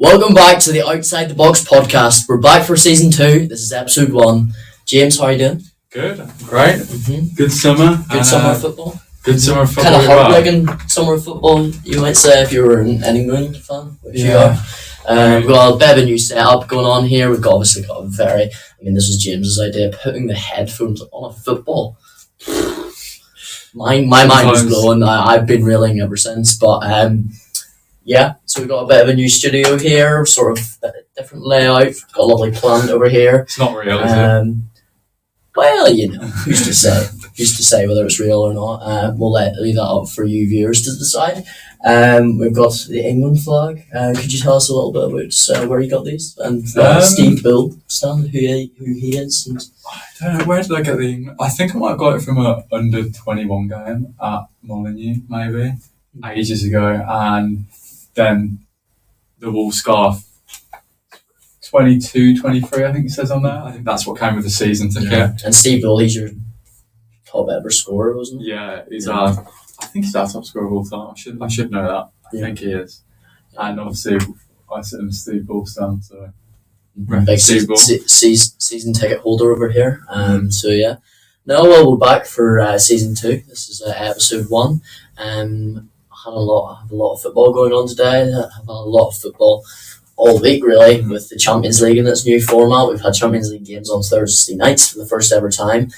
Welcome back to the Outside the Box podcast. We're back for season 2. This is episode 1. James, how are you doing? Good, great. Mm-hmm. Good summer. Good summer football. Good summer football. Kind of heartbreaking summer football, you might say, if you were an England fan, which you are. We've got a bit of a new setup going on here. We've obviously got this was James's idea, putting the headphones on a football. My mind was blown. I've been reeling ever since, but so we've got a bit of a new studio here, sort of a different layout. Got a lovely plant over here. It's not real, is it? Well, who's to say? Who's to say whether it's real or not? We'll leave that up for you viewers to decide. We've got the England flag. Could you tell us a little bit about where you got these? And Steve Bill, Stan, who he is? And I don't know, where did I get the England? I think I might have got it from a under 21 game at Molyneux, maybe, ages ago. And then the wool scarf, 22, 23, I think it says on there. I think that's what came with the season ticket. Yeah. And Steve Bill, he's your top ever scorer, wasn't he? Yeah, I think he's our top scorer of all time. I should know that. I think he is. And obviously, I sit in Steve Ball stand, so. Big season ticket holder over here. We're back for season 2. This is episode 1. I have a lot of football going on today. I have a lot of football all week, really, with the Champions League in its new format. We've had Champions League games on Thursday nights for the first ever time.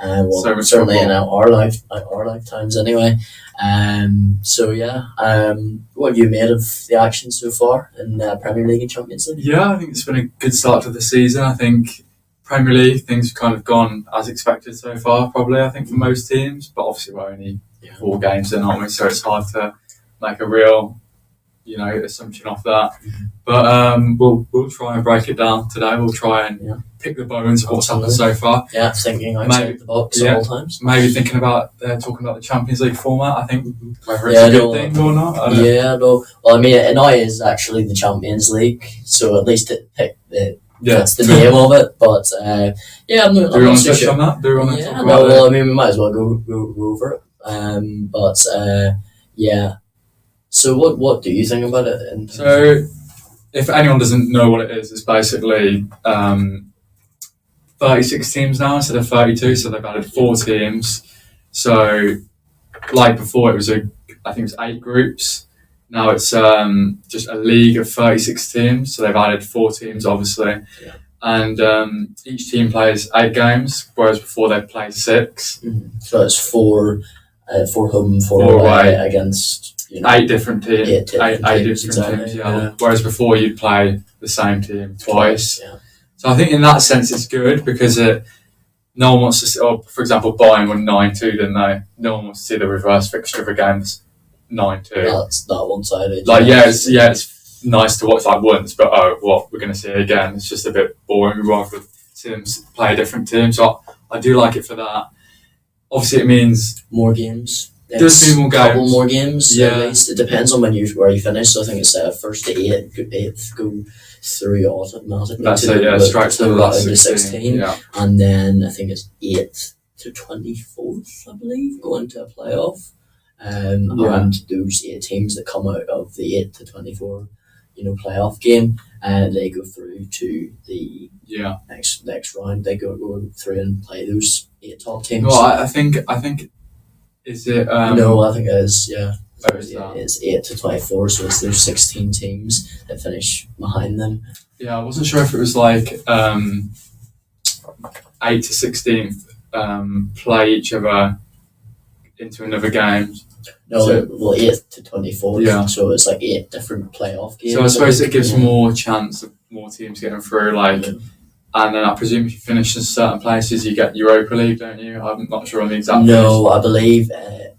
Certainly in our lifetimes anyway. What have you made of the action so far in Premier League and Champions League? Yeah, I think it's been a good start to the season. I think Premier League, things have kind of gone as expected so far, probably, I think, for most teams. But obviously we're only 4 games in, aren't we? So it's hard to make a real, assumption off that. But we'll try and break it down today. We'll try and pick the bones of what's happened so far. Yeah, thinking outside the box at all times. Maybe thinking about talking about the Champions League format. I think whether it's a good thing or not. Well, I mean, it now is actually the Champions League, so at least that's the name of it. But I'm not. Do we want to touch on that? Do we want to talk about it? Well, I mean, we might as well go over it. So what do you think about it? So, if anyone doesn't know what it is, it's basically 36 teams now instead of 32. So they've added 4 teams. So, like before, I think it was 8 groups. Now it's just a league of 36 teams. So they've added 4 teams, obviously. Yeah. And each team plays 8 games, whereas before they played 6. Mm-hmm. So it's 4 home, 4 away against 8 different teams. 8 different teams. Yeah. Whereas before you'd play the same team twice. Yeah. So I think in that sense it's good because no one wants to see. For example, Bayern won 9-2, didn't they? No one wants to see the reverse fixture of a game that's 9-2. That's not one-sided. It's nice to watch once, but we're going to see it again. It's just a bit boring. We'd rather teams play a different team. So I do like it for that. Obviously, it means more games. There's a couple more games. Yeah, at least it depends on where you finish. So I think it's first to 8th go through automatically. That's straight to the last 16, and then I think it's 8th to 24th. I believe go into a playoff. And those 8 teams that come out of the 8 to 24, playoff game, and they go through to the next round. They go through and play those 8 top teams. Well, I think is it? No, I think it is. Yeah, it's 8 to 24, so it's those 16 teams that finish behind them. Yeah, I wasn't sure if it was like 8 to 16 play each other into another game. No, 8 to 24. Yeah. So it's like 8 different playoff games. So I suppose it gives more chance of more teams getting through. And then I presume if you finish in certain places, you get Europa League, don't you? I'm not sure on the exact. No, I believe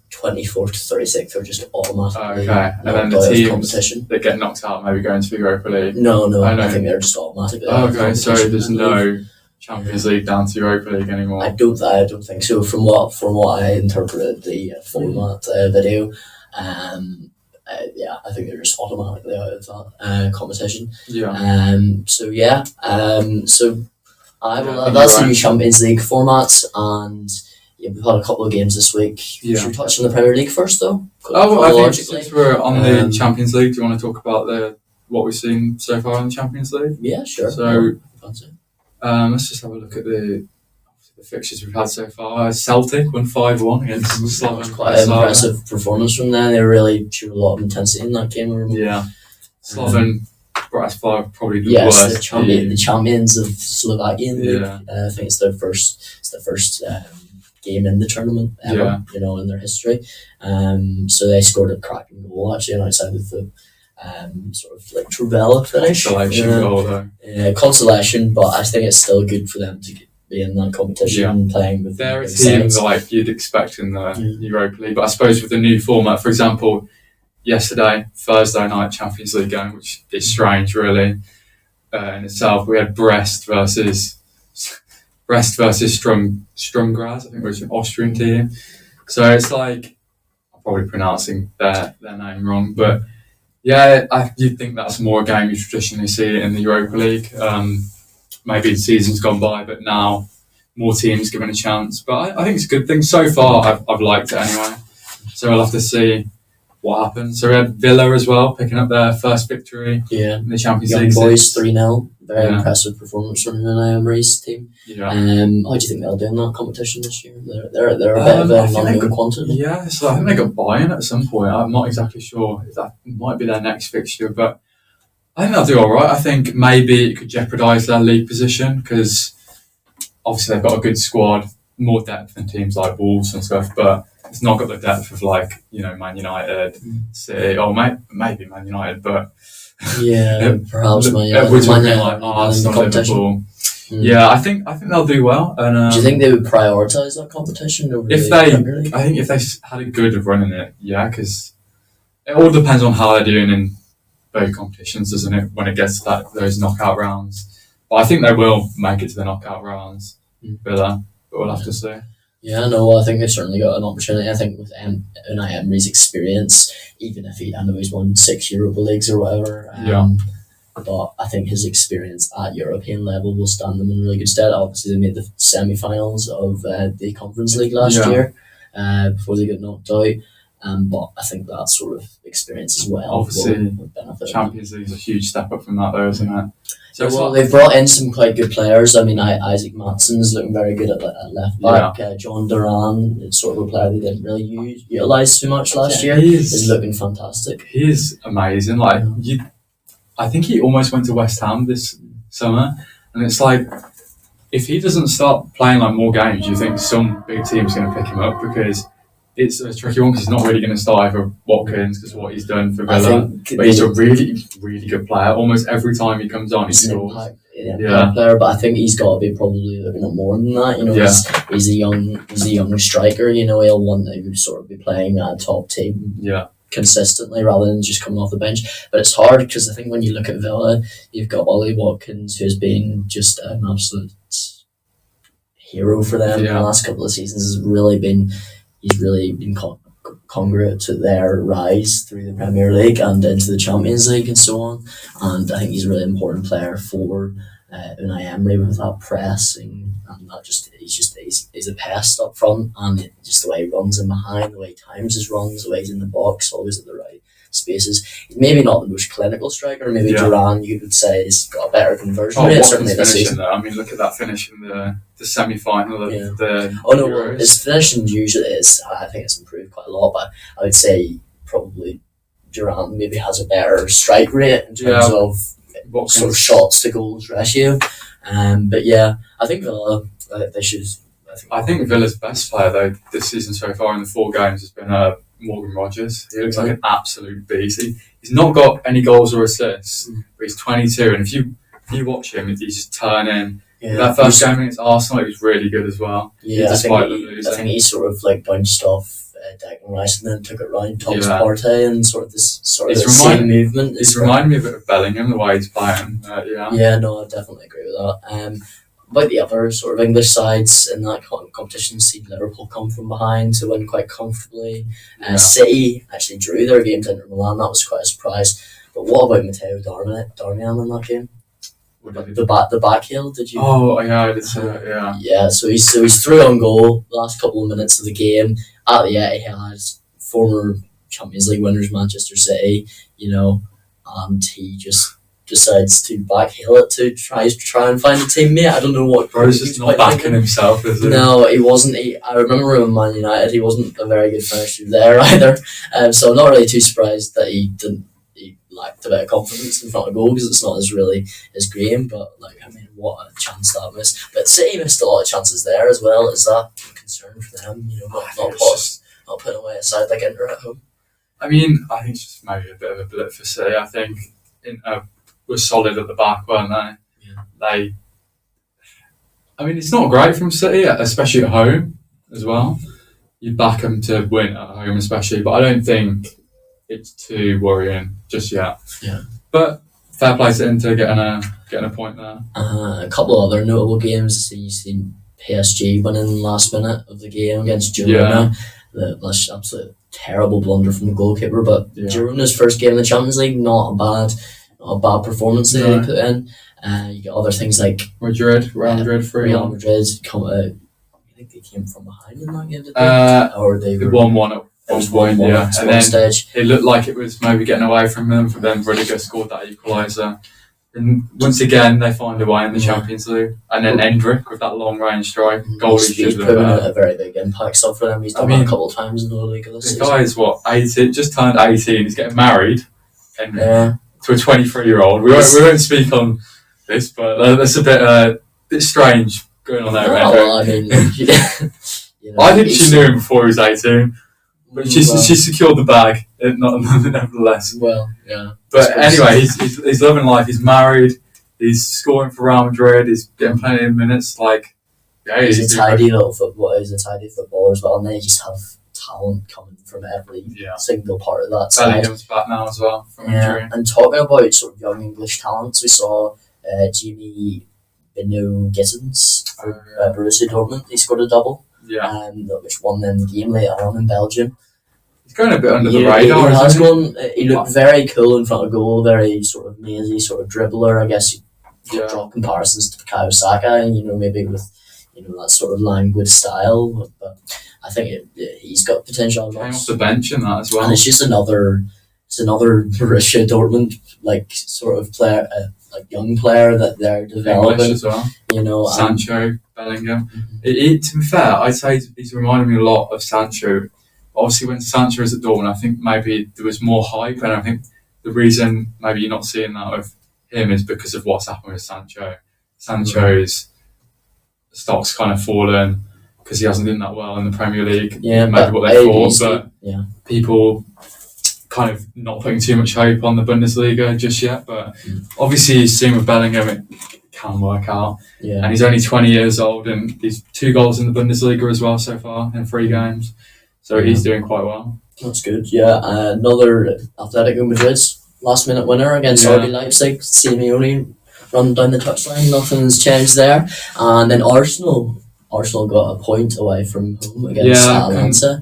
24 to 36 are just automatically. Okay, and then the teams that get knocked out maybe go into the Europa League. No, I think they're just automatically. Okay, so there's no Champions League down to Europa League anymore. I don't think so. From what I interpreted the format video, I think they're just automatically out of that competition. That's the new Champions League format, and we've had a couple of games this week. Should we touch on the Premier League first, though? I think since we're on the Champions League, do you want to talk about what we've seen so far in the Champions League? Yeah, sure. So, That's it. let's just have a look at the fixtures we've had so far. Celtic won 5-1 against Slovan. Quite an impressive performance from them. They really showed a lot of intensity in that game. Yeah, Slovan. That's probably the yes, worst. the champions of Slovakian League. Yeah. I think it's their first game in the tournament ever. Yeah. In their history. So they scored a cracking goal actually, outside of the sort of like Truvella finish. Consolation goal though. Consolation, but I think it's still good for them to be in that competition and playing with. They're a team like you'd expect in the Europa League, but I suppose with the new format, for example. Yesterday, Thursday night Champions League game, which is strange, really, in itself. We had Brest versus Strumgraz. I think it was an Austrian team. So it's like I'm probably pronouncing their name wrong, but yeah, you'd think that's more a game you traditionally see in the Europa League. Maybe the season's gone by, but now more teams given a chance. But I think it's a good thing so far. I've liked it anyway. So we'll have to see what happened. So we had Villa as well, picking up their first victory in the Champions League. Young boys, 3-0. Very impressive performance from Unai Emery's team. Yeah. How do you think they'll do in that competition this year? They're a bit of an unknown quantity. Yeah, so I think they got buy-in at some point. I'm not exactly sure if that might be their next fixture, but I think they'll do all right. I think maybe it could jeopardise their league position because obviously they've got a good squad, more depth than teams like Wolves and stuff, but it's not got the depth of Man United, City, or maybe Man United, but perhaps Man United. We're talking like Arsenal, Liverpool. Yeah, I think they'll do well. And do you think they would prioritise that competition over the Premier League? I think if they had a good run in it, yeah, because it all depends on how they're doing in both competitions, doesn't it? When it gets to those knockout rounds, but I think they will make it to the knockout rounds. Villa, but we'll have to see. Yeah, no, I think they've certainly got an opportunity. I think with Unai Emery's experience, even if I know he's won 6 Europa Leagues or whatever, but I think his experience at European level will stand them in really good stead. Obviously, they made the semi-finals of the Conference League last year before they got knocked out. But I think that sort of experience as well obviously will benefit. Champions League is a huge step up from that, though, isn't it? So they've brought in some quite good players. I mean, Isaac Maatsen's looking very good at left back. John Duran is sort of a player they didn't really utilise too much last year. He's looking fantastic. He is amazing. I think he almost went to West Ham this summer, and it's like if he doesn't start playing more games, you think some big team's going to pick him up because. It's a tricky one because he's not really going to start over Watkins because of what he's done for Villa. But he's a really, really good player. Almost every time he comes on, he scores. Impact player, but I think he's got to be probably looking at more than that. He's a young striker. He'll want to sort of be playing at a top team. Consistently rather than just coming off the bench. But it's hard because I think when you look at Villa, you've got Ollie Watkins, who's been just an absolute hero for them in the last couple of seasons. He's really been congruent to their rise through the Premier League and into the Champions League and so on. And I think he's a really important player for Unai Emery with that pressing and that he's a pest up front and just the way he runs in behind, the way he times his runs, the way he's in the box, always at the right spaces. He's maybe not the most clinical striker. Maybe Duran, you would say, has got a better conversion rate. Certainly this season. I mean, look at that finish in the semi-final of the Euros. His finishing usually is. I think it's improved quite a lot, but I would say probably Duran maybe has a better strike rate in terms of sort of shots to goals ratio. But yeah, I think Villa they should. I think Villa's best player though this season so far in the 4 games has been Morgan Rogers. He looks like an absolute beast. He's not got any goals or assists, but he's 22, and if you watch him, he's just turning. That first game against Arsenal, he was really good as well. I think he sort of bounced off Declan Rice and then took it round Thomas Partey and sort of the same movement. He's reminded me a bit of Bellingham, the way he's playing. No, I definitely agree with that. About the other sort of English sides in that competition, see Liverpool come from behind to win quite comfortably. City actually drew their game to Inter Milan. That was quite a surprise. But what about Matteo Darmian in that game? The back heel, did you? Oh yeah, I did see that. Yeah. So he's through on goal last couple of minutes of the game at the Etihad. Former Champions League winners Manchester City. and he just decides to backheel it to try and find a teammate. I don't know what. Bro's just not backing himself, is he? No, he wasn't. I remember him in Man United. He wasn't a very good finisher there either. So I'm not really too surprised that he didn't. He lacked a bit of confidence in front of goal because it's not his game. But what a chance that missed. But City missed a lot of chances there as well. Is that a concern for them? Not putting away a side like Inter at home. I think it's just maybe a bit of a blip for City. I think Inter was solid at the back, weren't they? Yeah. It's not great from City, especially at home as well. You back them to win at home, especially, but I don't think it's too worrying just yet. Yeah. But fair play to Inter getting a point there. A couple of other notable games. You've seen PSG winning last minute of the game against Girona. That's absolute terrible blunder from the goalkeeper. But Girona's first game in the Champions League, not a bad performance that they put in. You get other things like Real Madrid, Real Madrid come out. I think they came from behind in that game, did they? Or they were 1-1 at one point, yeah. And then stage. It looked like it was maybe getting away from them, but then Rudiger scored that equaliser. And once again, they find a way in the Champions League. And then Endrick with that long range strike, he's proven a very big impact stuff for them. He's done that a couple of times in the league this season. The guy is 18, just turned 18. He's getting married. To a 23-year-old. We won't speak on this, but that's a bit strange going on there. I think she knew him before he was 18. But she secured the bag, nevertheless. Well, yeah. But anyway, he's living life. He's married. He's scoring for Real Madrid. He's getting plenty of minutes. He's a tidy little footballer. He's a tidy footballer as well. And they just have talent coming from every single part of that side. Bellingham's back now as well from injury. And talking about sort of young English talents, we saw Jamie Bino-Gittens for Borussia Dortmund. He scored a double. Yeah. Which won them the game later on in Belgium. He's going a bit under the radar. He looked very cool in front of goal, very sort of mazy, sort of dribbler. I guess you could draw comparisons to Bukayo Saka, maybe with that sort of languid style. But I think he's got potential. Came off the bench in that as well. And it's just another Borussia Dortmund sort of player, young player that they're developing. English as well. Sancho, Bellingham. To be fair, I'd say he's reminding me a lot of Sancho. Obviously, when Sancho was at Dortmund, I think maybe there was more hype, and I think the reason maybe you're not seeing that of him is because of what's happened with Sancho. Sancho's stock's kind of fallen because he hasn't done that well in the Premier League. Yeah, maybe what they thought, but people kind of not putting too much hope on the Bundesliga just yet. But obviously, you've seen with Bellingham, it can work out. Yeah. And he's only 20 years old, and he's 2 goals in the Bundesliga as well so far in 3 games. So he's doing quite well. That's good. Yeah, another Atletico Madrid's last minute winner against RB Leipzig. Simeone run down the touchline. Nothing's changed there. And then Arsenal got a point away from home against Atalanta.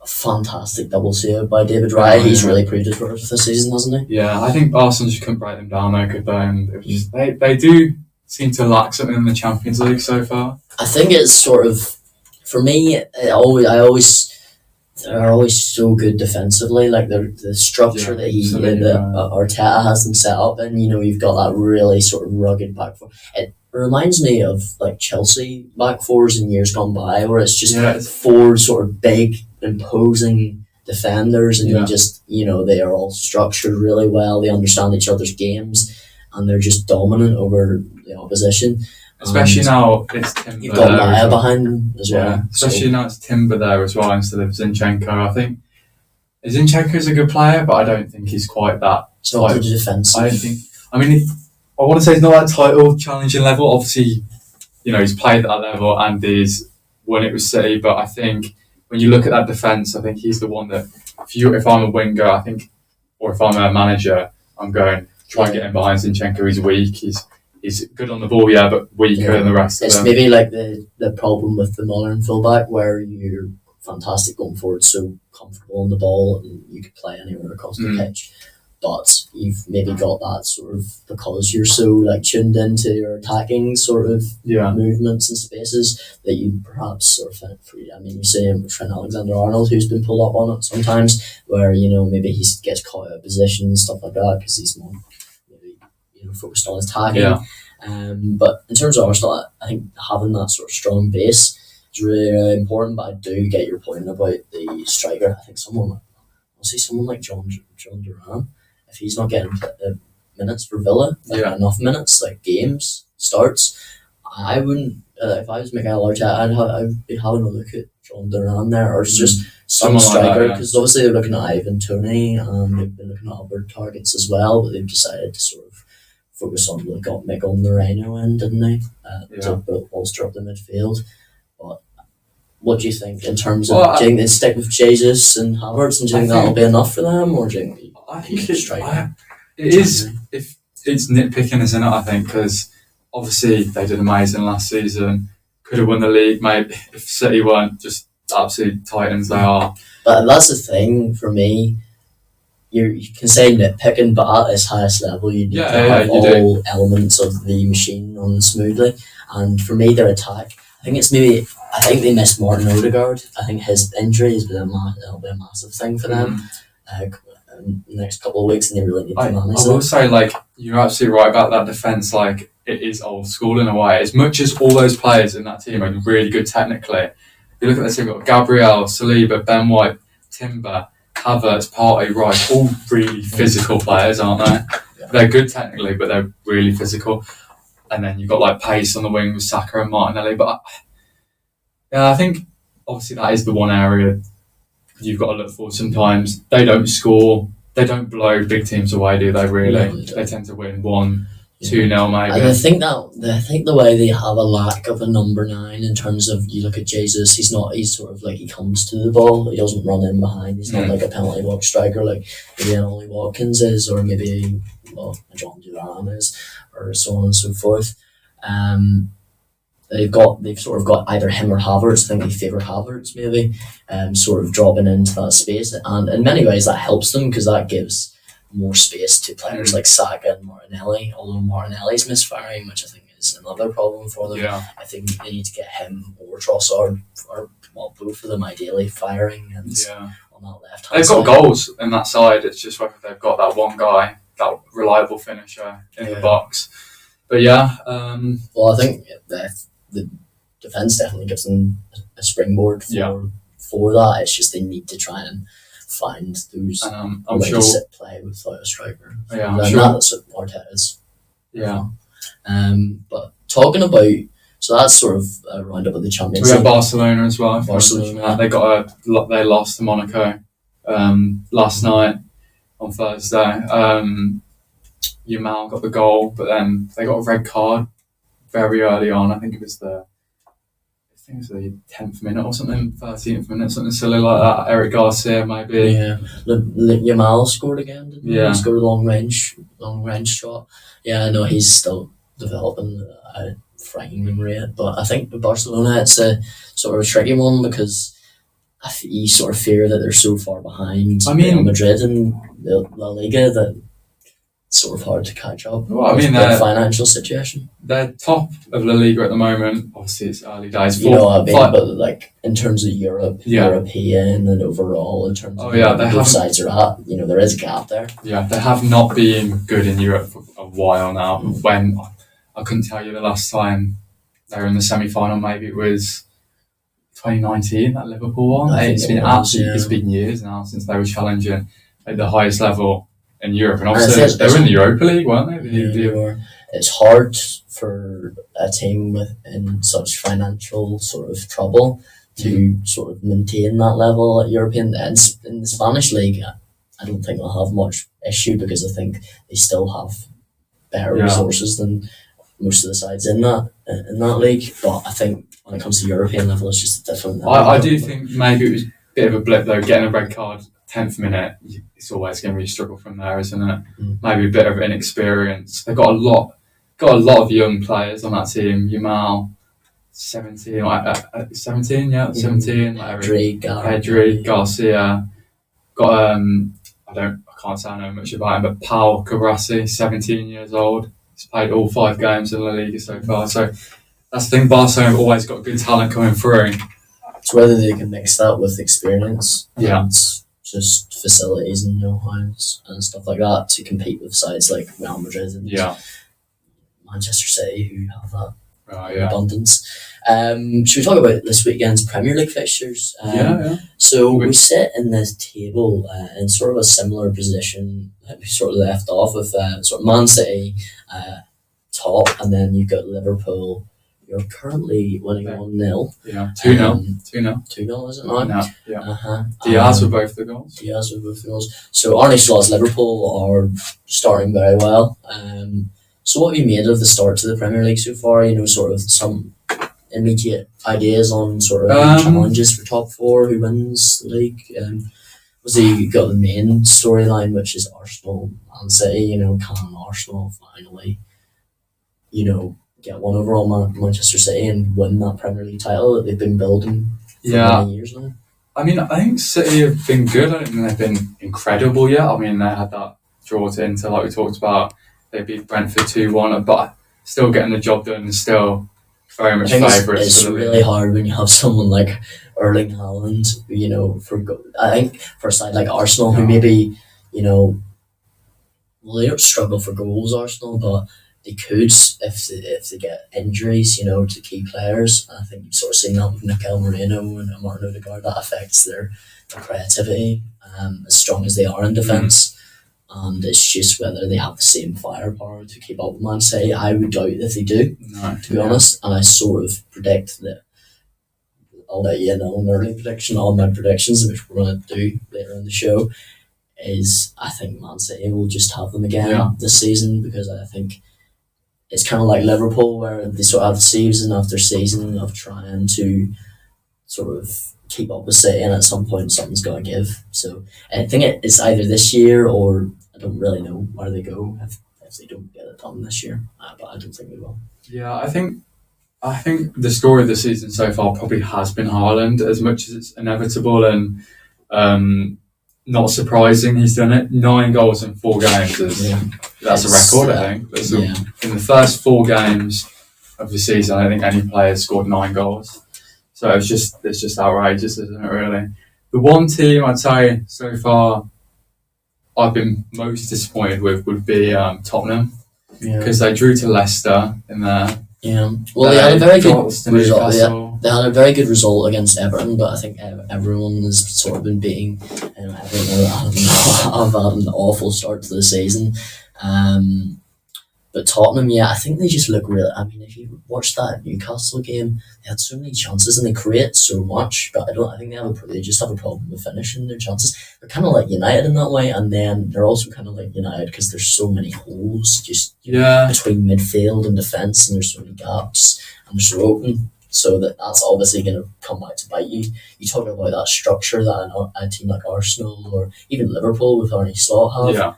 A fantastic double save by David Raya. He's really proved his worth this season, hasn't he? Yeah, I think Arsenal just couldn't break them down though, could they? And it was just, they do seem to lack something in the Champions League so far. I think it's sort of, for me, they're always so good defensively. Like the structure that Arteta has them set up, and you've got that really sort of rugged back four. It reminds me of Chelsea back fours in years gone by, where it's just 4 sort of big, imposing defenders, and they are all structured really well. They understand each other's games, and they're just dominant over the opposition. Especially now it's Timber. You've got Raya behind them as well. Yeah, especially now it's Timber there as well instead of Zinchenko. I think Zinchenko's a good player, but I don't think he's quite that. It's not the defensive. I want to say he's not that title challenging level. Obviously, he's played at that level and he's won it with City. But I think when you look at that defence, I think he's the one that if I'm a winger, I think, or if I'm a manager, I'm going try and get him behind Zinchenko. He's weak. He's good on the ball, but weaker than the rest of them. It's maybe like the problem with the modern fullback, where you're fantastic going forward, so comfortable on the ball, and you could play anywhere across the pitch. but you've maybe got that sort of because you're so like tuned into your attacking sort of movements and spaces that you perhaps sort of free. I mean, you say Trent Alexander-Arnold, who's been pulled up on it sometimes, where maybe he gets caught out of position and stuff like that because he's more maybe focused on his tagging. Yeah. But in terms of Arsenal, I think having that sort of strong base is really, really important. But I do get your point about the striker. I think someone like John Duran, if he's not getting minutes for Villa, enough minutes, like games starts, I wouldn't. If I was Miguel Arteta, I'd be having a look at John Duran there, or just some striker, because obviously they're looking at Ivan Toney and they've been looking at other targets as well, but they've decided to sort of focus on got Miguel Moreno in, didn't they? To bolster up the midfield. But what do you think in terms of do you think they stick with Jesus and Havertz, and do you think that'll be enough for them, or do you think I think it is, if it's nitpicking, isn't it? I think because obviously they did amazing last season, could have won the league, maybe if City weren't just absolute titans they are. But that's the thing for me. You can say nitpicking, but at its highest level, you need to have all elements of the machine running smoothly. And for me, their attack, I think they missed Martin Odegaard. I think his injury has been it'll be a massive thing for them. In the next couple of weeks, and they really need to manage it. I will say, like, you're absolutely right about that defence. Like, it is old school in a way. As much as all those players in that team are really good technically, you look at the team, you've got Gabriel, Saliba, Ben White, Timber, Havertz, Partey, Rice, all really physical players, aren't they? Yeah. They're good technically, but they're really physical. And then you've got like pace on the wing with Saka and Martinelli. But I think obviously that is the one area you've got to look for sometimes. They don't score, they don't blow big teams away, do they really? No, they tend to win 1-2-0 maybe. And I think the way they have a lack of a number 9 in terms of, you look at Jesus, he's sort of like, he comes to the ball, he doesn't run in behind, he's not like a penalty box striker like maybe an Ollie Watkins is, or maybe John Duran is, or so on and so forth. They've sort of got either him or Havertz. I think they favour Havertz maybe, sort of dropping into that space, and in many ways that helps them because that gives more space to players like Saka and Martinelli, although Martinelli's misfiring, which I think is another problem for them. I think they need to get him or Trossard, or both of them ideally, firing and on that left hand side. They've got goals in that side, it's just whether they've got that one guy, that reliable finisher in the box. But well, I think the defence definitely gives them a springboard for that. It's just they need to try and find those ways to sit play without a striker. That's what Arteta's. But talking about, so that's sort of a roundup of the Champions League. We have Barcelona as well. Barcelona. They lost to Monaco last night on Thursday. Yamal got the goal, but then they got a red card very early on. I think it was the 10th minute or something, 13th minute, something silly like that. Eric Garcia maybe. Yamal scored again, didn't he? He scored a long range shot. I know he's still developing a frightening rate, but I think with Barcelona it's a sort of a tricky one because you sort of fear that they're so far behind Real Madrid and La Liga that it's sort of hard to catch up. Well, their financial situation. They're top of La Liga at the moment. Obviously, it's early days. But like in terms of European and overall, in terms of where both sides are at, there is a gap there. Yeah, they have not been good in Europe for a while now. When I couldn't tell you the last time they were in the semi-final, maybe it was 2019, that Liverpool one. It's been years now since they were challenging at the highest level in Europe, and obviously they were in the Europa League, weren't they? They were. It's hard for a team in such financial sort of trouble to sort of maintain that level at European. And in the Spanish league, I don't think they'll have much issue because I think they still have better resources than most of the sides in that league. But I think when it comes to European level, it's just a different. I do think maybe it was a bit of a blip though, getting a red card 10th minute. It's always going to be a struggle from there, isn't it? Maybe a bit of inexperience. They've got a lot of young players on that team. Yamal, 17, 17, yeah, 17. Pedri, Garcia. Got I can't say I know much about him, but Pau Cabrasi, 17 years old. He's played all 5 games in La Liga so far. So that's the thing, Barcelona have always got good talent coming through. It's whether they can mix that with experience Yeah. and just facilities and know-hows and stuff like that to compete with sides like Real Madrid and Manchester City who have that abundance. Should we talk about this weekend's Premier League fixtures? So we sit in this table in sort of a similar position that we sort of left off with sort of Man City top, and then you've got Liverpool. You're currently winning 1-0. Yeah, 2-0. 2-0. 2-0, is it now? No, yeah. Diaz with both the goals. So Arne Slot's Liverpool are starting very well. So what have you made of the start to the Premier League so far? You know, sort of some immediate ideas on sort of challenges for top 4, who wins the league. You got the main storyline, which is Arsenal and City. You know, can Arsenal finally, get one over on Manchester City and win that Premier League title that they've been building for many years now? I mean, I think City have been good. I don't think they've been incredible yet. I mean, they had that draw to Inter, like we talked about. They beat Brentford 2-1, but still getting the job done and still very much favourites. It's really hard when you have someone like Erling Haaland, I think for a side like Arsenal, who maybe, they don't struggle for goals, Arsenal, but they could if they get injuries, to key players. I think you've sort of seen that with Mikel Merino and Martin Odegaard. That affects their creativity, as strong as they are in defence. And it's just whether they have the same firepower to keep up with Man City. I would doubt if they do, to be honest. And I sort of predict that I'll let you know an early prediction on my predictions, which we're going to do later in the show, is I think Man City will just have them again this season, because I think it's kind of like Liverpool, where they sort of have season after season of trying to sort of keep up with City, and at some point something's got to give. So I think it's either this year, or I don't really know where they go if they don't get it done this year, but I don't think they will. Yeah, I think the story of the season so far probably has been Haaland, as much as it's inevitable and not surprising. He's done it. 9 goals in 4 games. That's a record, I think. In the first 4 games of the season, I don't think any player scored 9 goals. So it's just outrageous, isn't it, really? The one team I'd say so far I've been most disappointed with would be Tottenham, because they drew to Leicester in there. Yeah, well, they had a very good result. They had a very good result against Everton, but I think everyone has sort of been beating Everton. Have had an awful start to the season. But Tottenham, I think they just look really. I mean, if you watch that Newcastle game, they had so many chances and they create so much, but I think they just have a problem with finishing their chances. They're kind of like United in that way, and then they're also kind of like United because there's so many holes between midfield and defence, and there's so many gaps, and they're so open. So that's obviously going to come back to bite you. You talk about that structure that a team like Arsenal or even Liverpool with Arne Slot have.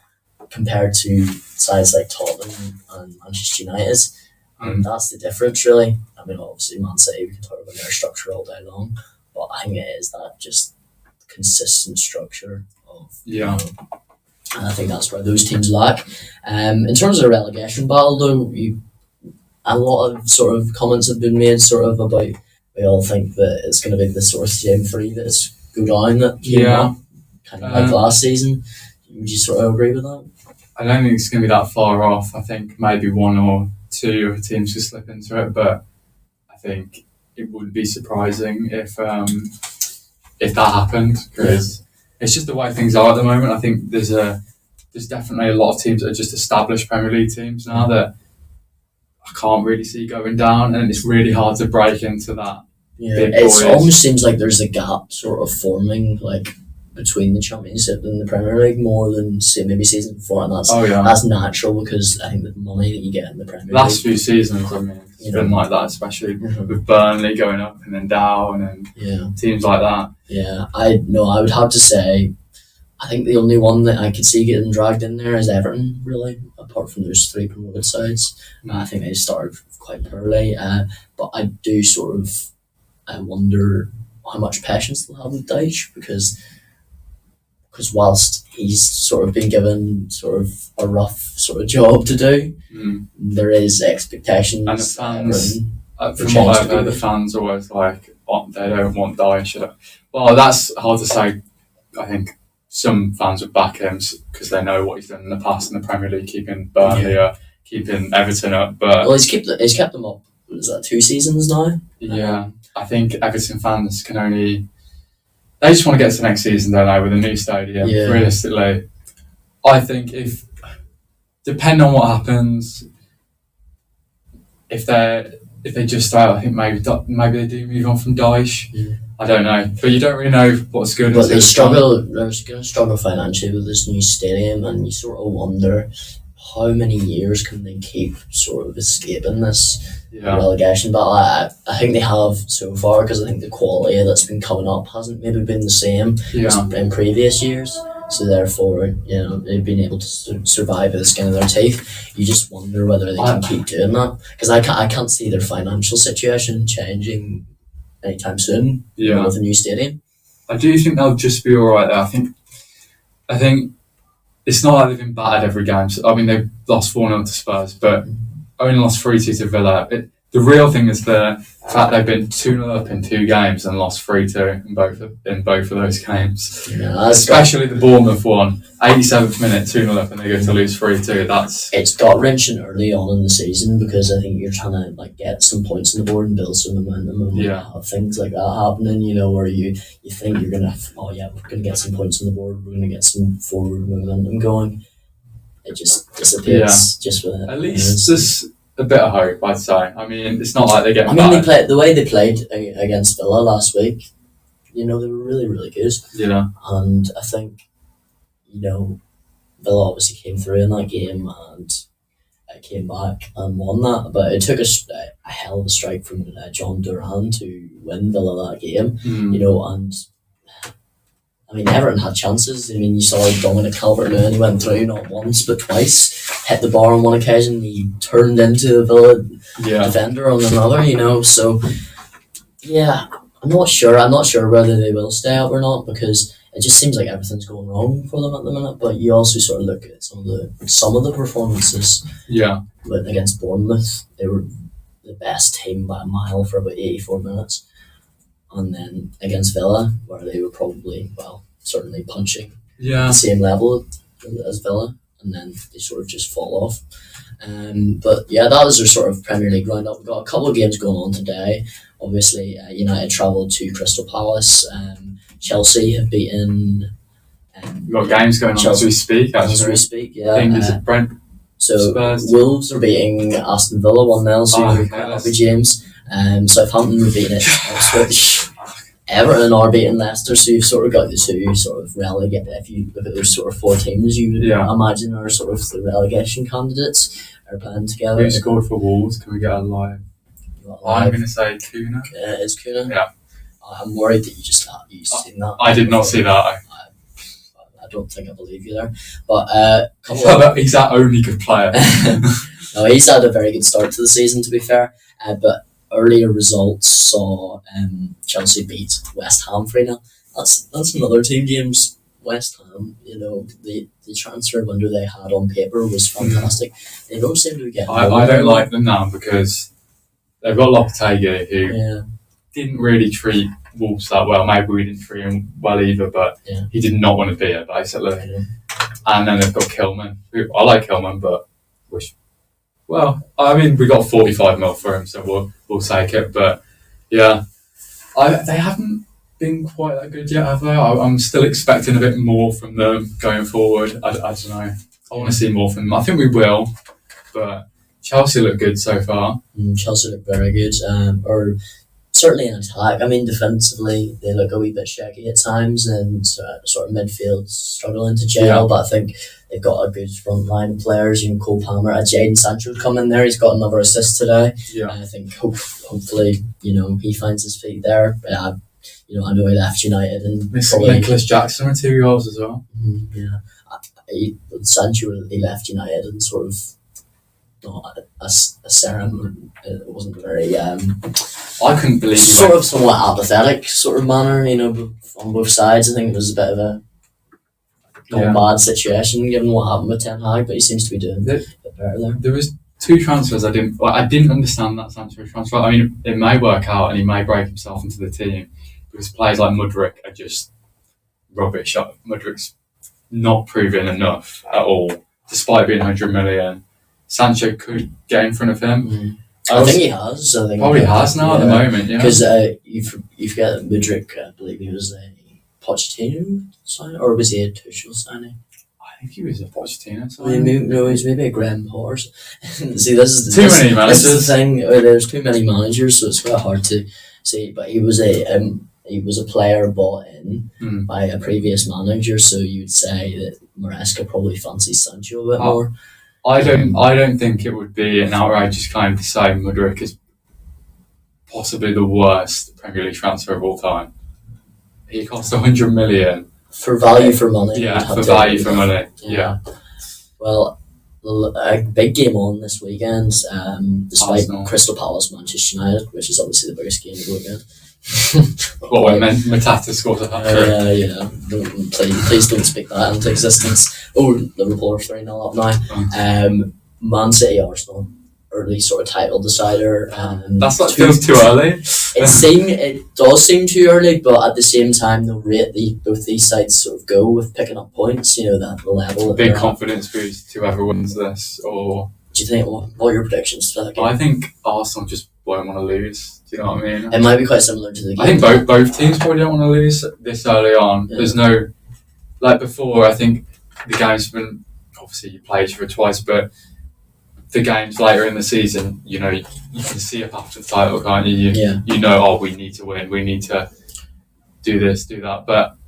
Compared to sides like Tottenham and Manchester United. And that's the difference, really. I mean, obviously, Man City, we can talk about their structure all day long, but I think it is that just consistent structure of, and I think that's where those teams lack. In terms of the relegation battle, though, a lot of sort of comments have been made sort of about, we all think that it's going to be the sort of same 3 that's go down that came up, kind of like last season. Would you sort of agree with that? I don't think it's going to be that far off. I think maybe 1 or 2 of the teams could slip into it, but I think it would be surprising if that happened, because it's just the way things are at the moment. I think there's definitely a lot of teams that are just established Premier League teams now that I can't really see going down, and it's really hard to break into that. It almost seems like there's a gap sort of forming, like, between the Championship and the Premier League more than say maybe season before, and that's natural, because I think the money that you get in the Premier League last few seasons, I mean, it's been like that, especially with Burnley going up and then down and teams like that. I would have to say I think the only one that I could see getting dragged in there is Everton, really, apart from those 3 promoted sides. I think they started quite early, but I do sort of wonder how much patience they'll have with Dyche, because because whilst he's sort of been given sort of a rough sort of job to do, there is expectations. And the fans, from what I've heard, the fans always like, they don't want Dyche. Well, that's hard to say. I think some fans would back him because they know what he's done in the past in the Premier League, keeping Burnley up, keeping Everton up. But well, he's kept them up. Is that 2 seasons now? Yeah, I think Everton fans can only. They just want to get to next season, don't they, with a new stadium. Yeah. Realistically, I think depending on what happens, if they just stay out, I think maybe they do move on from Dyche. Yeah. I don't know, but you don't really know what's good. But they're going to struggle financially with this new stadium, and you sort of wonder how many years can they keep sort of escaping this relegation battle. I think they have so far, because I think the quality that's been coming up hasn't maybe been the same as in previous years. So therefore, they've been able to survive with the skin of their teeth. You just wonder whether they can keep doing that, because I can't see their financial situation changing anytime soon. With a new stadium. I do think they'll just be alright there. I think it's not like they've been battered every game. So, I mean, they've lost 4-0 to Spurs, but only lost 3-2 to Villa. The real thing is the fact they've been 2-0 up in 2 games and lost 3-2 in both of those games. Yeah, especially the Bournemouth one, 87th minute, 2-0 up, and they go to lose 3-2. It's got wrenching early on in the season, because I think you're trying to get some points on the board and build some momentum, and have things like that happening. Where you think you're gonna, we're gonna get some points on the board, we're gonna get some forward momentum going. It just disappears. Just with it. At least there's a bit of hope, I'd say. I mean, it's not like they get. The way they played against Villa last week. They were really, really good. Yeah. And I think, Villa obviously came through in that game and came back and won that. But it took a hell of a strike from John Duran to win Villa that game. And I mean, Everton had chances. I mean, you saw Dominic Calvert-Lewin, he went through not once but twice, hit the bar on one occasion, he turned into a Villa defender on another, so yeah, I'm not sure whether they will stay up or not, because it just seems like everything's going wrong for them at the minute. But you also sort of look at some of the performances. But against Bournemouth, they were the best team by a mile for about 84 minutes. And then against Villa, where they were probably, certainly punching the same level as Villa, and then they sort of just fall off. But that was their sort of Premier League roundup. We've got a couple of games going on today. Obviously, United travelled to Crystal Palace. Chelsea have beaten. We've got games going on as we speak. As we speak, I think there's a Brent. So Spurs. Wolves are beating Aston Villa 1-0. So happy James. Southampton are beating Ipswich. Everton are beating Leicester, so you've sort of got the 2 sort of relegate. If you look at those sort of 4 teams, you would imagine are sort of the relegation candidates are playing together. Who scored for Wolves? Can we get a live? I'm going to say Kuna. It's Kuna. Yeah. I'm worried that you've seen that. I did not see that. I don't think I believe you there. But he's our only good player. No, he's had a very good start to the season, to be fair. But earlier results saw Chelsea beat West Ham 3-0. That's another team, James. West Ham, the transfer window they had on paper was fantastic. They don't seem to be getting. I don't like them now because they've got Lopetegui, who didn't really treat Wolves that well. Maybe we didn't treat him well either, but he did not want to be it, basically. And then they've got Kilman, who I like Kilman, but we got 45 mil for him, so we'll take it. But they haven't been quite that good yet, have they? I'm still expecting a bit more from them going forward. I don't know. I want to see more from them. I think we will, but Chelsea look good so far. Chelsea look very good, or certainly in attack. I mean, defensively they look a wee bit shaky at times, and sort of midfield struggling to gel. But I think they've got a good front line of players. Cole Palmer, Jadon Sancho's come in there. He's got another assist today. I think hopefully he finds his feet there. I know he left United and Nicholas Jackson with 2 goals as well. Sancho, he left United and sort of not a ceremony. It wasn't very. I couldn't believe somewhat apathetic sort of manner. On both sides. I think it was a bit of a gone bad situation given what happened with Ten Hag, but he seems to be doing a bit better there. There was 2 transfers I didn't understand that Sancho transfer. I mean, it may work out and he may break himself into the team because players like Mudryk are just rubbish. Mudryk's not proven enough at all, despite being 100 million. Sancho could get in front of him. I think he has. Probably has now at the moment, yeah. Because you forget that Mudryk, I believe he was a Pochettino signing, or was he a Tuchel signing? I think he was a Pochettino signing. No, he was maybe a Graham Potter. See, this is many managers. This is the thing. There's too many managers, so it's quite hard to see. But he was a player bought in by a previous manager, so you'd say that Maresca probably fancies Sancho a bit more. I don't think it would be an outrageous claim to say Mudryk is possibly the worst Premier League transfer of all time. He cost 100 million. For value for money. Yeah, for value for money. Yeah. Well, a big game on this weekend, despite Arsenal. Crystal Palace, Manchester United, which is obviously the biggest game of the weekend. When Matata scores a hat-trick. Yeah. Please don't speak that into existence. Oh, Liverpool are 3-0 up now. Man City, Arsenal, early sort of title decider. That's like feels too early. It does seem too early, but at the same time, they'll rate both these sides sort of go with picking up points. You know, that level. Big confidence boost to whoever wins this. Or do you think what are your predictions for that game? I think Arsenal just won't want to lose. Do you know what I mean? It might be quite similar to the game. I think both teams probably don't want to lose this early on. Yeah. There's no, like before, I think the game's been, obviously you play each other twice, but the games later in the season, you know, you can see a path to the title, can't you? You know, we need to win, we need to do this, do that. But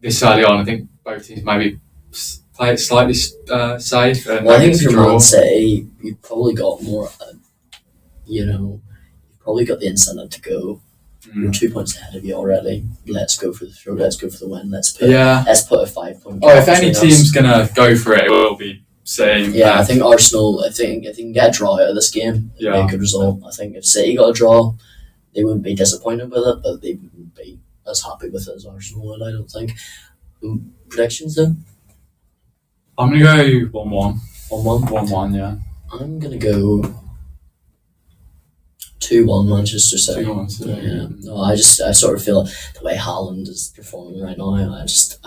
this early on, I think both teams maybe play it slightly safe. And I think if you're Man City, you've probably got more, you've probably got the incentive to go. We're 2 points ahead of you already. Let's go for the throw. Let's go for the win. Let's put a 5 point. If any team's gonna go for it, it will be City. Yeah, I think Arsenal. I think they can get a draw out of this game. It'd be a good result. I think if City got a draw, they wouldn't be disappointed with it, but they wouldn't be as happy with it as Arsenal would. I don't think. Predictions though. I'm gonna go 1-1. 1-1. 1-1. Yeah. I'm gonna go 2-1 Manchester City. 2-1. Yeah. No, I sort of feel the way Haaland is performing right now. I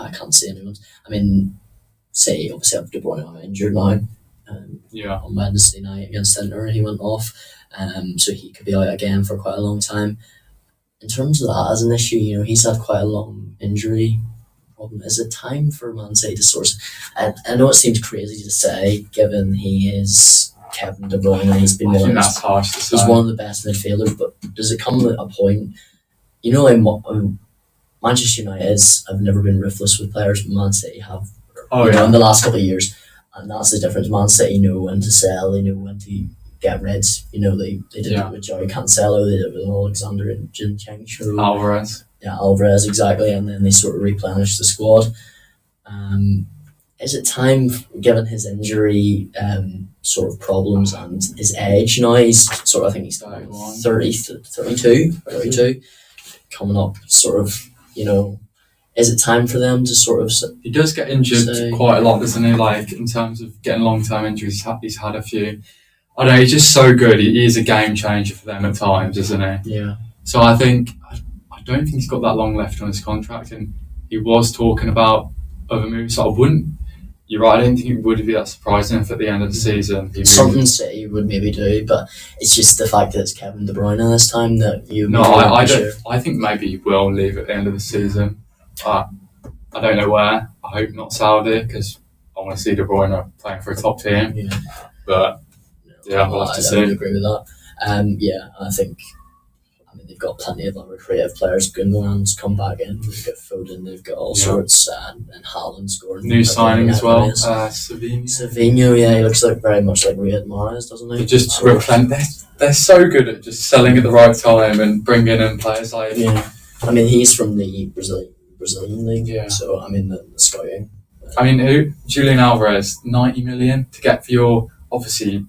can't see anyone. I mean, City obviously have De Bruyne injured now. On Wednesday night against Inter, he went off. So he could be out again for quite a long time. In terms of that as an issue, he's had quite a long injury problem. Is it time for Man City to source? I know it seems crazy to say, given he is Kevin De Bruyne, and he's been one of the best midfielders. But does it come at a point? Manchester United have never been ruthless with players, but Man City have. In the last couple of years, and that's the difference. Man City know when to sell, they know when to get rid. They did it with Joey Cancelo, they did it with Alexander and Zinchenko. Alvarez. Yeah, Alvarez, exactly, and then they sort of replenished the squad. Is it time, given his injury sort of problems and his age now, he's sort of, I think he's 32, coming up, sort of, is it time for them to sort of... He does get injured quite a lot, doesn't he? Like, in terms of getting long-term injuries, he's had a few. I don't know, he's just so good. He is a game changer for them at times, isn't he? Yeah. So I don't think he's got that long left on his contract, and he was talking about other moves. So you're right, I don't think it would be that surprising if at the end of the season... Something City would maybe do, but it's just the fact that it's Kevin De Bruyne this time that you... No, I don't. I think maybe he will leave at the end of the season. I don't know where. I hope not Saudi, because I want to see De Bruyne playing for a top team. Yeah. But we'll have to see. I would agree with that. I think they've got plenty of other creative players. Gundogan's come back in. They've got Foden. They've got all sorts, and Haaland scoring. New signing as well. Savinho. He looks very much like Riyad Mahrez, doesn't he? They're so good at just selling at the right time and bringing in players like. Yeah. I mean, he's from the Brazilian league, so the scouting. Julian Alvarez, 90 million to get for your, obviously,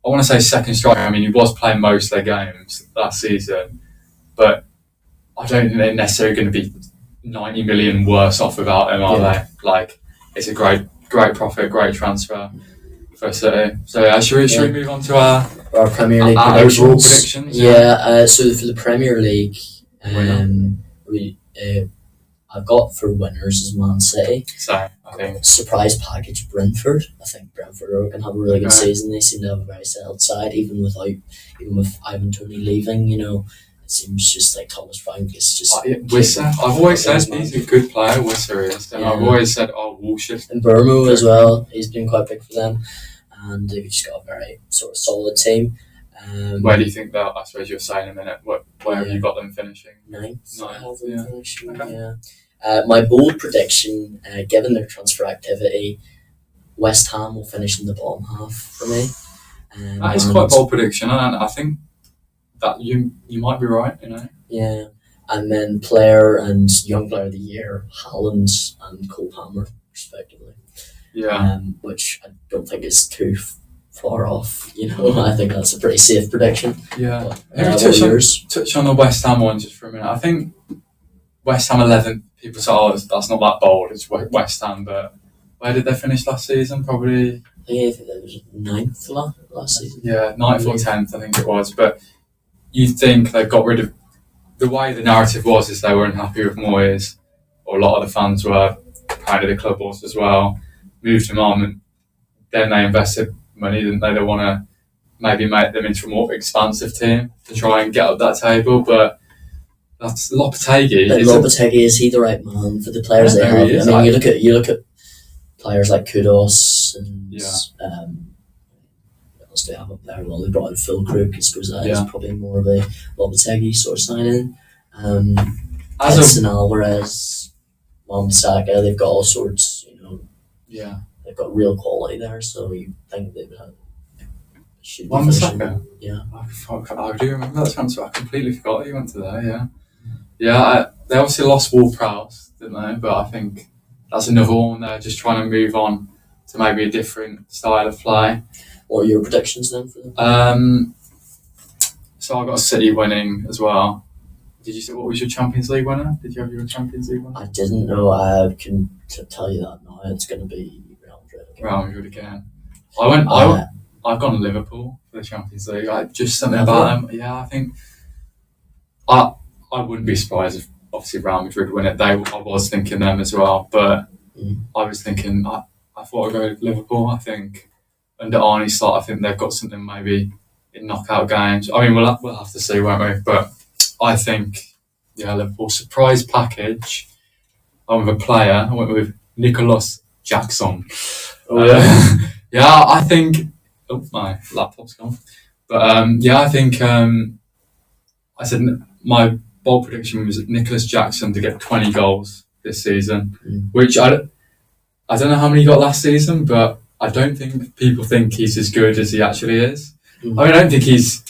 I want to say second striker. He was playing most of their games last season, but I don't think they're necessarily going to be 90 million worse off without him, are they? Like, it's a great profit, great transfer for City. So yeah, should we move on to our Premier League our predictions? overall predictions? So for the Premier League, I've got for winners is Man City. So I think surprise package Brentford. I think Brentford are going to have a really good season. They seem to have a very settled side, even with Ivan Toney leaving. It seems just like Thomas Frank is just. Wisser. I've always said he's a good player. Wisser is, and I've always said, Walsh and Burmo as well. He's been quite big for them, and they've just got a very sort of solid team. Where do you think that? I suppose you're saying a minute. Where have you got them finishing? Ninth. Finishing, okay. My bold prediction, given their transfer activity, West Ham will finish in the bottom half for me. That is quite a bold prediction, and I think that you might be right. Yeah, and then young player of the year, Haaland and Cole Palmer, respectively. Yeah. Which I don't think is too far off. I think that's a pretty safe prediction. Yeah. But, touch on the West Ham one just for a minute. I think West Ham 11. People say, that's not that bold. It's West Ham, but where did they finish last season? Probably. I think it was 9th last season. Yeah, 9th or 10th, I think it was. But you think they got rid of the way the narrative was is they were unhappy with Moyes, or a lot of the fans were. Apparently the club was as well. Moved him on, and then they invested money, didn't they? They want to maybe make them into a more expansive team to try and get up that table, but. That's Lopetegui. Lopetegui, is he the right man for the players they have? You look at players like Kudos and what else do they have up there? Well, they brought in Phil Crook. I suppose that is probably more of a Lopetegui sort of signing. Edson Alvarez, Wan-Bissaka, they've got all sorts. They've got real quality there. So you think they would have. Wan-Bissaka? Yeah. I do remember that transfer. I completely forgot he went to there. Yeah. Yeah, they obviously lost Ward-Prowse, didn't they? But I think that's another one. They're just trying to move on to maybe a different style of play. What are your predictions then for them? So I got City winning as well. Did you say what was your Champions League winner? Did you have your Champions League winner? I didn't know. I can tell you that now. It's going to be Real Madrid again. Real Madrid again. I've gone to Liverpool for the Champions League. Just something about them. Yeah, I think. I wouldn't be surprised if obviously Real Madrid win it. I was thinking them as well, but I was thinking I thought I'd go to Liverpool. I think under Arnie's start, I think they've got something maybe in knockout games. I mean, we'll have to see, won't we? But I think Liverpool surprise package. I went with a player. I went with Nicholas Jackson. I think. Oh, my laptop's gone. But I think I said my bold prediction was Nicholas Jackson to get 20 goals this season, which I don't know how many he got last season, but I don't think people think he's as good as he actually is. I mean, I don't think he's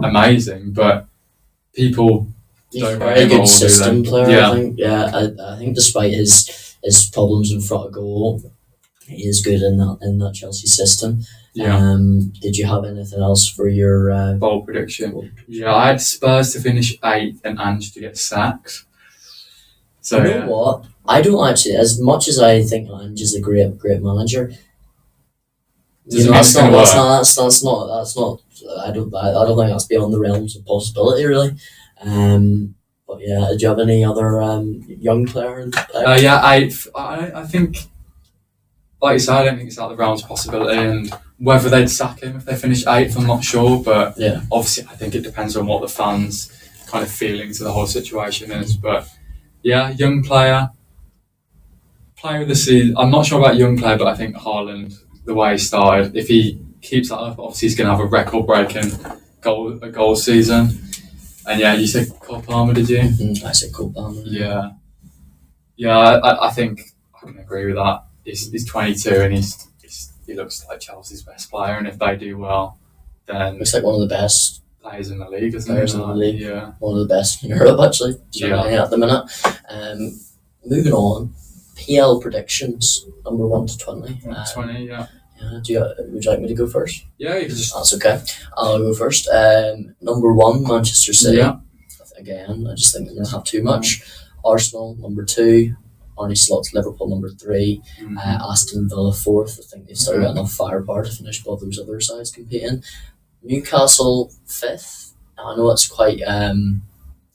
amazing, but people don't very rate him good system player. Yeah. I think. I think despite his problems in front of goal, he is good in that Chelsea system. Yeah. Did you have anything else for your bold prediction? Yeah, I had Spurs to finish 8th and Ange to get sacked. So you know what? I don't actually, as much as I think Ange is a great manager. That's not. I don't think that's beyond the realms of possibility, really. But yeah, do you have any other young player? 8th. I think, like you said, I don't think it's out of the realms of possibility, and whether they'd sack him if they finish 8th, I'm not sure. But obviously, I think it depends on what the fans' kind of feeling to the whole situation is. But yeah, young player of the season. I'm not sure about young player, but I think Haaland, the way he started, if he keeps that up, obviously he's going to have a record-breaking goal season. And yeah, you said Cole Palmer, did you? I said Cole Palmer. Yeah, I think I can agree with that. He's 22 and he looks like Chelsea's best player, and if they do well, then looks like one of the best players in the league, isn't players in the league. Yeah, one of the best in Europe actually. At the minute. Moving on, PL predictions number 1 to 20. 20, yeah. Would you like me to go first? Yeah, you can just. That's okay. I'll go first. Number 1, Manchester City. Yeah. Again, I just think they're going to have too much. Arsenal, number 2. Arne Slot's Liverpool number 3, Aston Villa 4th. I think they've still got enough firepower to finish above those other sides competing. Newcastle 5th. I know it's quite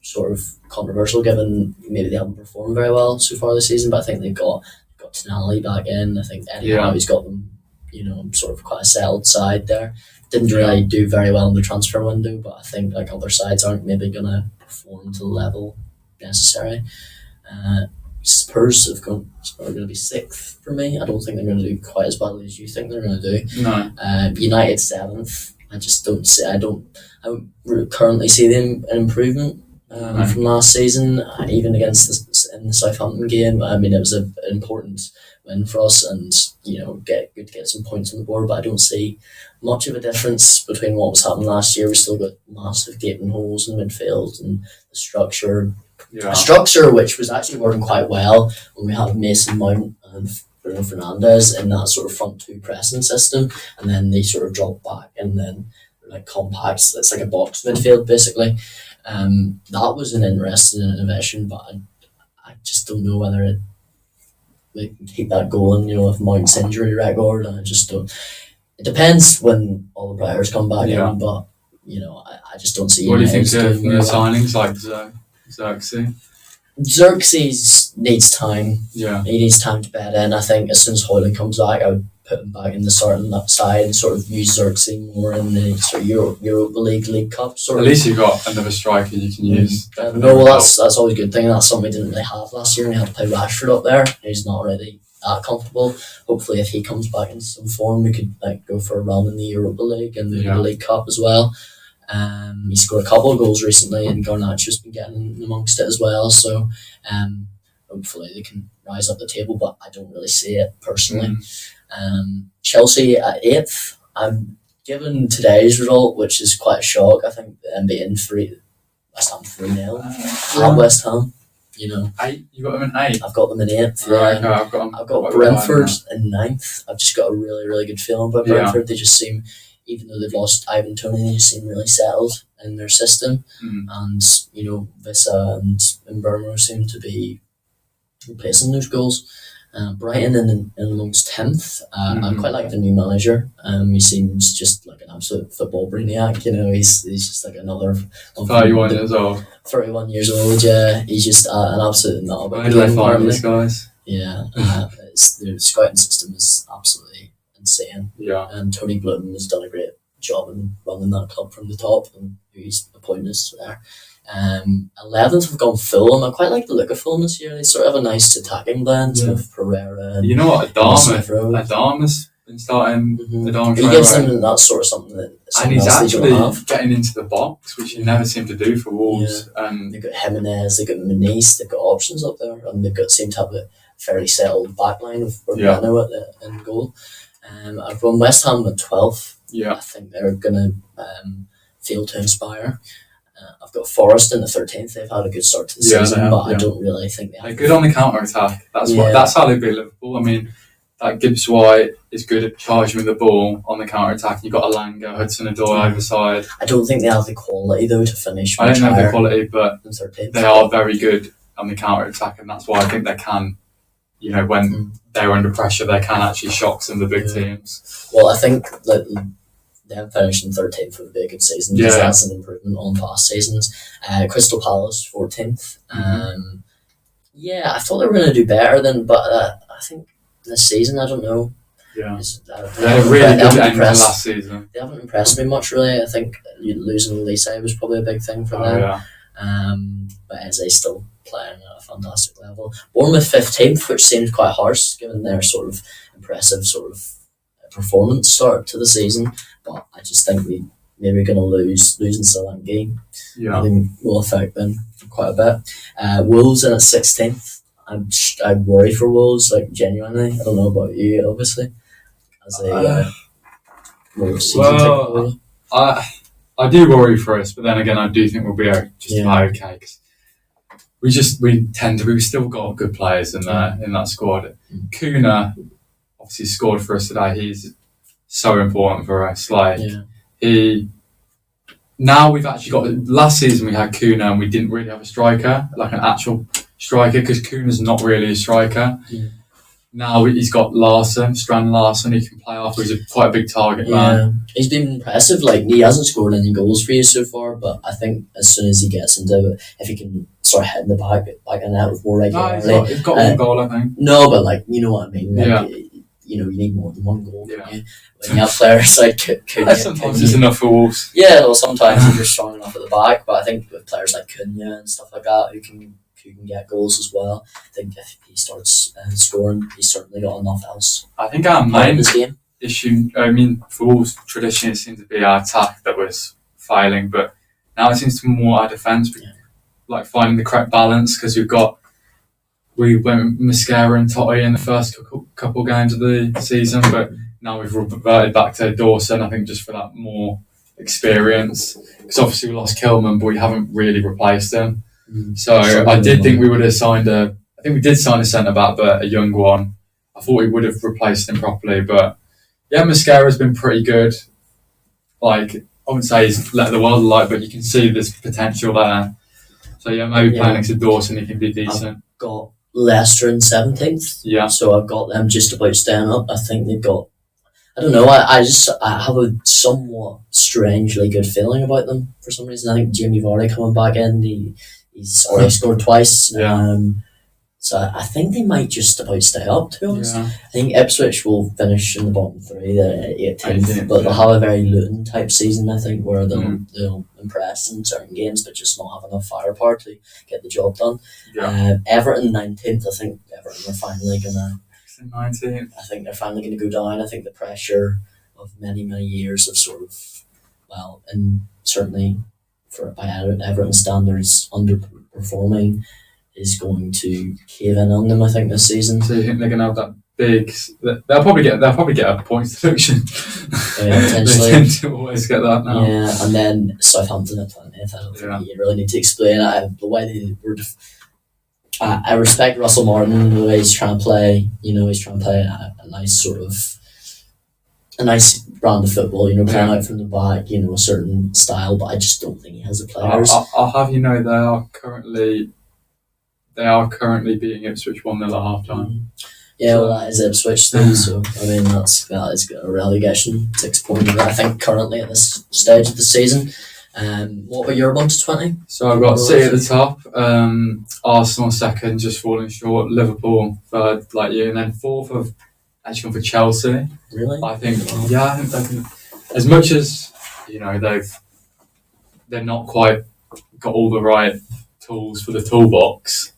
sort of controversial given maybe they haven't performed very well so far this season, but I think they've got Tonali back in. I think Eddie Howe's got them, sort of quite a settled side there. Didn't really do very well in the transfer window, but I think like other sides aren't maybe going to perform to the level necessary. Spurs are going to be 6th for me. I don't think they're going to do quite as badly as you think they're going to do. No. United 7th. I just don't see. I don't currently see them an improvement from last season. Even against in the Southampton game, I mean, it was an important win for us, and good to get some points on the board. But I don't see much of a difference between what was happening last year. We still got massive gaping holes in midfield and the structure. Yeah. A structure which was actually working quite well when we had Mason Mount and Bruno Fernandes in that sort of front 2 pressing system, and then they sort of drop back and then like compacts. It's like a box midfield basically. That was an interesting innovation, but I just don't know whether they can keep that going. With Mount's injury record, and I just don't. It depends when all the players come back in, but I just don't see. What do you think of the signings like Xerxes? Xerxes needs time. Yeah. He needs time to bed in. I think as soon as Hoyland comes back, I would put him back in the starting side and sort of use Xerxes more in the sort of Europa League Cup sort of. At least you've got another striker you can use. That's always a good thing. That's something we didn't really have last year. We had to play Rashford up there. He's not really that comfortable. Hopefully, if he comes back in some form, we could go for a run in the Europa League and the League Cup as well. He scored a couple of goals recently, and Garnacho's been getting amongst it as well. So, hopefully they can rise up the table, but I don't really see it personally. Chelsea at 8th. I'm given today's result, which is quite a shock. I think them beating West Ham 3-0 at West Ham. 8. You got them in 8. I've got them in 8th. Right. Yeah. No, I've got Brentford in 9th. I've just got a really, really good feeling about Brentford. They just seem, even though they've lost Ivan Toney, they just seem really settled in their system. And Vissa and Burma seem to be replacing those goals. Brighton in amongst 10th. I quite like the new manager. He seems just like an absolute football brainiac. He's just like another 31 years old. 31 years old. Yeah, he's just an absolute nut. Where do they find these guys? Yeah, the scouting system is absolutely insane. Yeah, and Tony Bloom has done a great job in running that club from the top, and he's appointed us there. 11th have gone Fulham. I quite like the look of Fulham this year. They sort of have a nice attacking blend with Pereira. And Adama's been starting. He gives them that sort of something that and he's actually getting into the box, which you never seem to do for Wolves. They've got Jimenez, they've got Muniz, they've got options up there, and seem to have a fairly settled backline with Bruno at the end goal. I've gone West Ham at 12th. Yeah, I think they're going to fail to inspire. I've got Forest in the 13th. They've had a good start to the season, but I don't really think they have. They're good on the counter attack. That's how they beat Liverpool. I mean, that Gibbs White is good at charging with the ball on the counter attack. You've got Alanga, Hudson-Odoi either side. I don't think they have the quality though to finish. I don't have the quality, but they are very good on the counter attack, and that's why I think they can. When they're under pressure, they can actually shock some of the big teams. Well, I think that them finishing 13th would be a good season because that's an improvement on past seasons. Crystal Palace 14th. I thought they were going to do better but I think this season, I don't know. Yeah, they had a really good end to last season. They haven't impressed me much, really. I think losing Lise was probably a big thing for them. But Eze still playing at a fantastic level. Bournemouth 15th, which seems quite harsh given their sort of impressive sort of performance start to the season. But I just think we maybe going to losing Solanke. I think will affect them quite a bit. Wolves in at 16th. I worry for Wolves, like genuinely. I don't know about you, obviously. As a I do worry for us, but then again, I do think we'll be just about okay. Cause we've still got good players in that squad. Kuna obviously scored for us today. He's so important for us. Now we've actually got. Last season we had Kuna and we didn't really have a striker, like an actual striker, because Kuna's not really a striker. Yeah. Now he's got Strand Larson, he can play after. He's quite a big target man. He's been impressive. Like, he hasn't scored any goals for you so far, but I think as soon as he gets into it, if he can start hitting the back of the net with more regularity. He's got one goal, I think. No, but like, you know what I mean. Like, you need more than one goal. Yeah. When you have players like sometimes it's enough for Wolves. Yeah, well, sometimes if you're strong enough at the back, but I think with players like Cunha and stuff like that who can get goals as well, I think if he starts scoring, he's certainly got enough else. I think our main game issue, for Wolves, traditionally it seemed to be our attack that was failing, but now it seems to be more our defence, like finding the correct balance, because we went with Mosquera and Totti in the first couple games of the season, but now we've reverted back to Dawson, I think, just for that more experience, because obviously we lost Kilman, but we haven't really replaced him. So I did think we would have signed I think we did sign a centre-back, but a young one. I thought we would have replaced him properly, but yeah, Mosquera's been pretty good. Like, I wouldn't say he's let the world alight, but you can see there's potential there. So yeah, maybe playing next to Dawson, he can be decent. I've got Leicester in 17th. Yeah. So I've got them just about staying up. I think they've got, I don't know, I have a somewhat strangely good feeling about them for some reason. I think Jamie Vardy coming back in, he's already scored twice. Yeah. So I think they might just about stay up, to be honest. Yeah. I think Ipswich will finish in the bottom three, they're 18th, but they'll have a very Luton type season, I think, where they'll impress in certain games, but just not have enough firepower to get the job done. Yeah. Everton 19th, I think Everton are finally gonna. 19th. I think they're finally going to go down. I think the pressure of many years of sort of, and certainly by Everton standards, underperforming is going to cave in on them, I think, this season. So you think they're going to have that big? They'll probably get a points deduction. Yeah, potentially. They tend to always get that now. Yeah, and then Southampton at 20th. I don't think you really need to explain it. The way they were. I respect Russell Martin, the way he's trying to play. He's trying to play a nice sort of a nice brand of football. Playing out from the back. A certain style, but I just don't think he has the players. I'll have you know they are currently beating Ipswich 1-0 at half time. Yeah, well, that is Ipswich though, so I mean that is a relegation 6 points. I think currently at this stage of the season. What were your 1 to 20? So I've got City at the top, Arsenal second, just falling short, Liverpool third, like you, and then fourth I've actually gone for Chelsea. Really? I think they can, as much as they've not quite got all the right tools for the toolbox.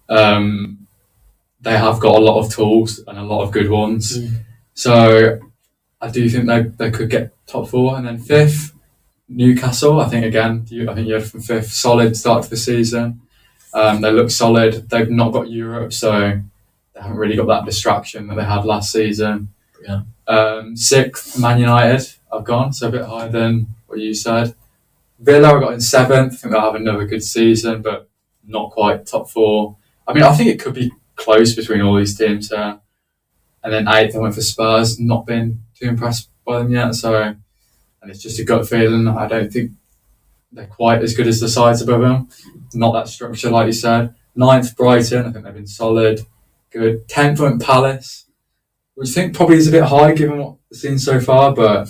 They have got a lot of tools and a lot of good ones. So I do think they could get top four, and then fifth. Newcastle, I think you had from fifth, solid start to the season. They look solid. They've not got Europe, so they haven't really got that distraction that they had last season. Yeah. Sixth, Man United, I've gone, so a bit higher than what you said. Villa, I got in seventh. I think they'll have another good season, but not quite top four. I mean, I think it could be close between all these teams. And then eighth, I went for Spurs. Not been too impressed by them yet, so. And it's just a gut feeling. I don't think they're quite as good as the sides above them. Not that structure, like you said. Ninth, Brighton. I think they've been solid, good. 10th went Palace, which I think probably is a bit high given what we've seen so far, but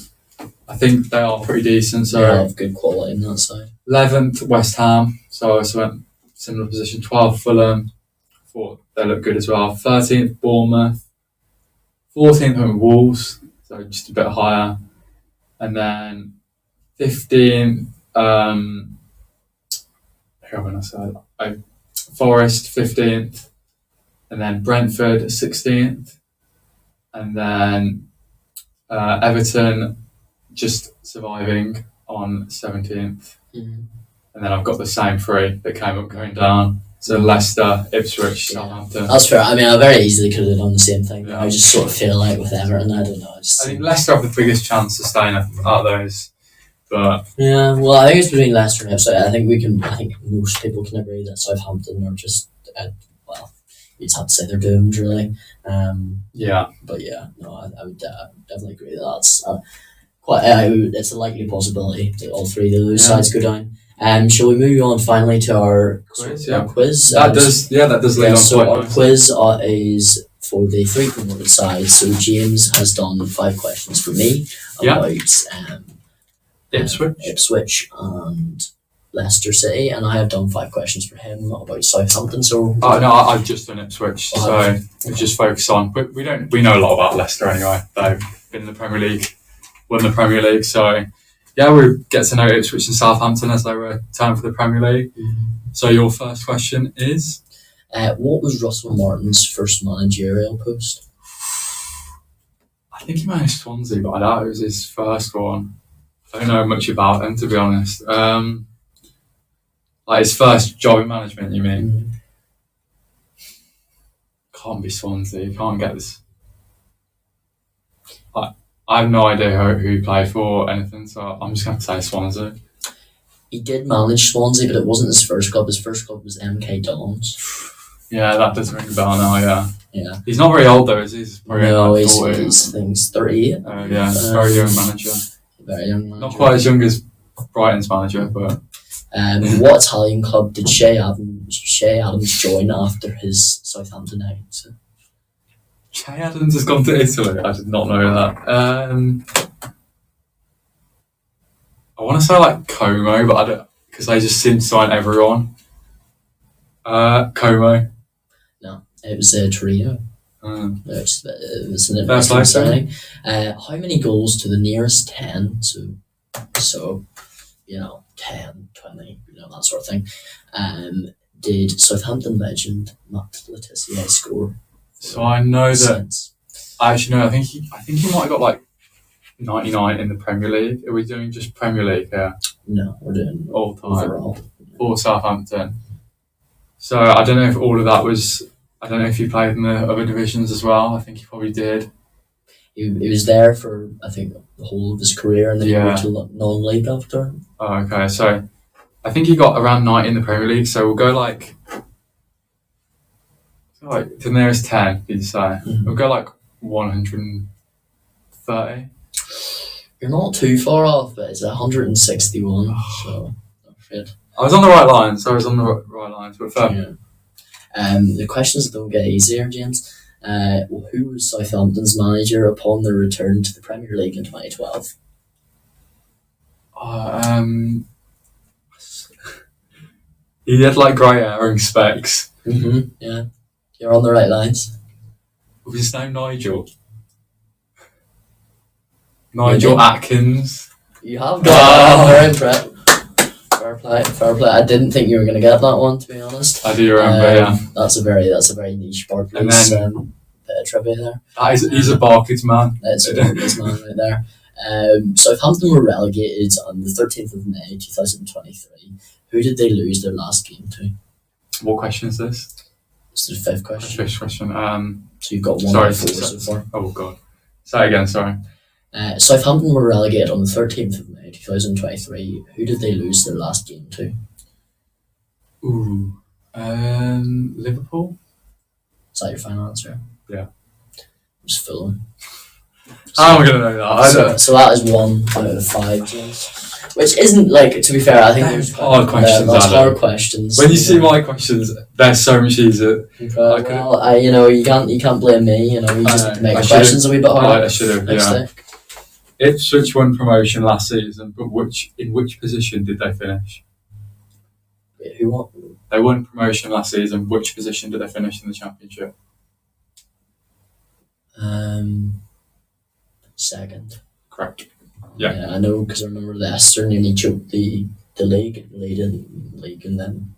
I think they are pretty decent. So they have good quality in that side. 11th, West Ham. So I also went similar position. 12th, Fulham. Thought they look good as well. 13th, Bournemouth. 14th, went Wolves. So just a bit higher. And then 15th, Forest 15th, and then Brentford 16th, and then Everton just surviving on 17th. And then I've got the same three that came up going down. So Leicester, Ipswich, Southampton. That's fair. I mean, I very easily could have done the same thing. Yeah. I just sort of feel like with Everton, I don't know. I think Leicester have the biggest chance of staying out of those. But yeah, well, I think it's between Leicester and Ipswich. I think most people can agree that Southampton are just, you just have to say they're doomed, really. Yeah. But yeah, no, I would definitely agree that that's it's a likely possibility that all three of those sides go down. Shall we move on finally to our Quiz, our yeah. quiz? That does lead on So quite our nicely. quiz is for the three promoted sides. So James has done 5 questions for me Yeah. about Ipswich and Leicester City, and I have done 5 questions for him about Southampton. So Oh no, I've just done Ipswich, so we just focus on. But we know a lot about Leicester anyway. They've been in the Premier League, won the Premier League, so yeah, we get to know Ipswich and Southampton as they return for the Premier League. So your first question is, what was Russell Martin's first managerial post? I think he managed Swansea, but I doubt it was his first one. I don't know much about him, to be honest. Like his first job in management, you mean? Can't be Swansea. You can't get this. I have no idea who he played for or anything, so I'm just going to say Swansea. He did manage Swansea, but it wasn't his first club. His first club was MK Dons. Yeah, that does ring a bell now, yeah. Yeah. He's not very old though, is he? He's probably No, like he's 40. I think he's 38. Yeah, very young manager. Very young manager. Not quite as young as Brighton's manager, but... What Italian club did Shea Adams join after his Southampton exit? Che Adams has gone to Italy. I did not know that. I want to say like Como, but I don't, because they just seem to sign everyone. Como. No, it was Torino. It was an Fair interesting play, signing. How many goals to the nearest 10? So 10, 20, that sort of thing. Did Southampton legend Matt Letizia score? So I know that. Since? Actually, no. I think he might have got like 99 in the Premier League. Are we doing just Premier League here? No, we're doing All time overall. for Southampton. So I don't know if all of that was. I don't know if he played in the other divisions as well. I think he probably did. He was there for, I think, the whole of his career, and then he moved to non-league after. Oh, okay. So I think he got around 90 in the Premier League. So we'll go like the nearest 10. Did you say? Mm-hmm. We'll go like 130. You're not too far off, but it's 161. So that's it. I was on the right line, so I was on the right lines. But fair. Yeah. The questions don't get easier, James. Who was Southampton's manager upon their return to the Premier League in 2012? He had like grey hair and specs. Yeah, you're on the right lines. Was his name Nigel? Nigel Atkins. You have got very impressed. Fair play. I didn't think you were going to get that one, to be honest. I do remember, yeah. That's a very niche Barclays bit of trivia there. He's a Barclays man. That's a Barclays man right there. Southampton were relegated on the 13th of May 2023. Who did they lose their last game to? What question is this? It's the 5th question. 5th question. So you've got 1 sorry, out of 4 so far. Oh god. Say again, sorry. Southampton were relegated on the 13th of May 2023. Who did they lose their last game to? Liverpool? Is that your final answer? Yeah. It's Fulham. How am I going to know that? So that is 1 out of 5, James. Which isn't, like, to be fair, I think there's hard questions. That's hard questions. When you see my questions, they're so much easier. You can't blame me. You just have to make the questions a wee bit harder. I should have, yeah. Ipswich won promotion last season, but in which position did they finish? Wait, who won? They won promotion last season. Which position did they finish in the championship? Second. Correct. Yeah, I know because I remember Leicester nearly choked the league and then